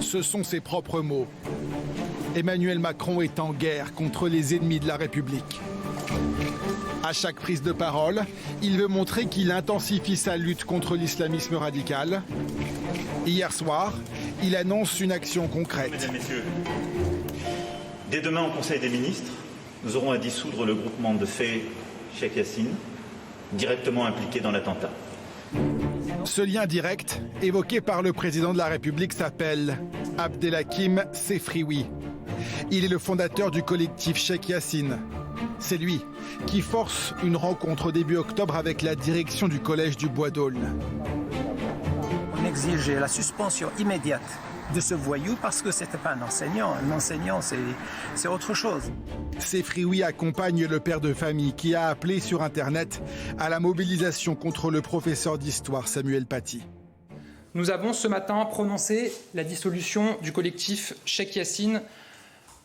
Ce sont ses propres mots. Emmanuel Macron est en guerre contre les ennemis de la République. À chaque prise de parole, il veut montrer qu'il intensifie sa lutte contre l'islamisme radical. Hier soir, il annonce une action concrète. Mesdames, Messieurs, dès demain au Conseil des ministres, nous aurons à dissoudre le groupement de faits Cheikh Yassine, directement impliqué dans l'attentat. Ce lien direct, évoqué par le président de la République, s'appelle Abdelhakim Sefrioui. Il est le fondateur du collectif Cheikh Yassine. C'est lui qui force une rencontre début octobre avec la direction du collège du Bois d'Aulne. On exigeait la suspension immédiate de ce voyou parce que ce n'était pas un enseignant. Un enseignant, c'est autre chose. Sefrioui accompagne le père de famille qui a appelé sur Internet à la mobilisation contre le professeur d'histoire Samuel Paty. Nous avons ce matin prononcé la dissolution du collectif Cheikh Yassine,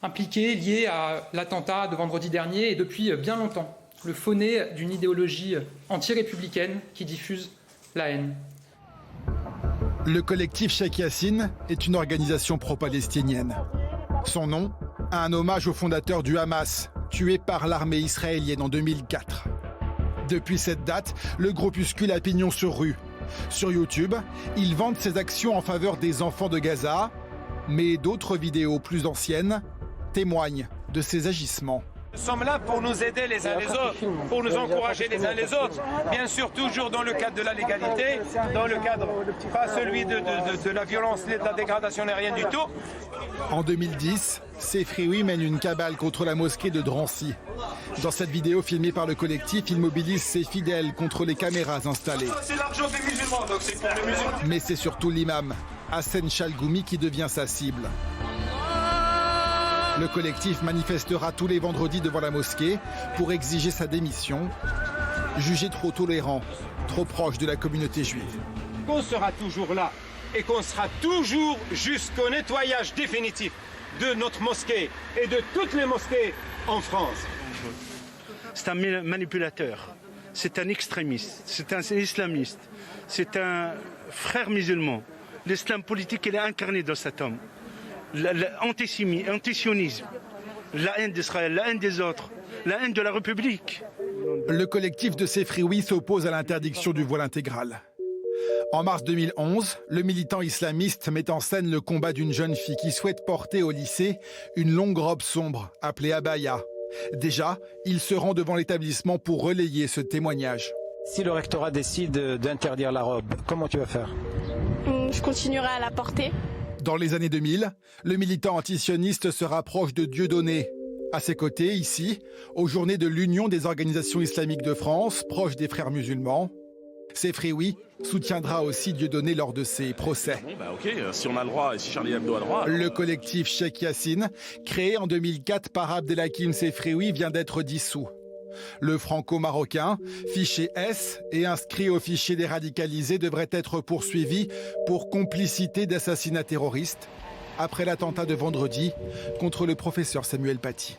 impliqué, lié à l'attentat de vendredi dernier et depuis bien longtemps, le faux-nez d'une idéologie anti-républicaine qui diffuse la haine. Le collectif Cheikh Yassine est une organisation pro-palestinienne. Son nom, un hommage au fondateur du Hamas, tué par l'armée israélienne en 2004. Depuis cette date, le groupuscule a pignon sur rue. Sur YouTube, il vante ses actions en faveur des enfants de Gaza, mais d'autres vidéos plus anciennes témoignent de ses agissements. Nous sommes là pour nous aider les uns les autres, pour nous encourager les uns les autres, bien sûr toujours dans le cadre de la légalité, dans le cadre pas celui de la violence, de la dégradation n'est rien du tout. En 2010, Sefrioui mène une cabale contre la mosquée de Drancy. Dans cette vidéo filmée par le collectif, il mobilise ses fidèles contre les caméras installées. C'est l'argent des musulmans, donc c'est pour les musulmans. Mais c'est surtout l'imam, Hassan Chalgoumi, qui devient sa cible. Le collectif manifestera tous les vendredis devant la mosquée pour exiger sa démission, jugé trop tolérant, trop proche de la communauté juive. Qu'on sera toujours là et qu'on sera toujours jusqu'au nettoyage définitif de notre mosquée et de toutes les mosquées en France. C'est un manipulateur, c'est un extrémiste, c'est un islamiste, c'est un frère musulman. L'islam politique, il est incarné dans cet homme. L'antisionisme, la haine d'Israël, la haine des autres, la haine de la République. Le collectif de Sefrioui s'oppose à l'interdiction du voile intégral. En mars 2011, le militant islamiste met en scène le combat d'une jeune fille qui souhaite porter au lycée une longue robe sombre, appelée abaya. Déjà, il se rend devant l'établissement pour relayer ce témoignage. Si le rectorat décide d'interdire la robe, comment tu vas faire? Je continuerai à la porter. Dans les années 2000, le militant antisioniste se rapproche de Dieudonné. À ses côtés, ici, aux journées de l'Union des organisations islamiques de France, proche des frères musulmans, Sefrioui soutiendra aussi Dieudonné lors de ses procès. Si on a le droit et si Charlie Hebdo a le droit... Le collectif Cheikh Yassine, créé en 2004 par Abdelhakim Sefrioui, vient d'être dissous. Le franco-marocain, fiché S et inscrit au fichier des radicalisés, devrait être poursuivi pour complicité d'assassinat terroriste après l'attentat de vendredi contre le professeur Samuel Paty.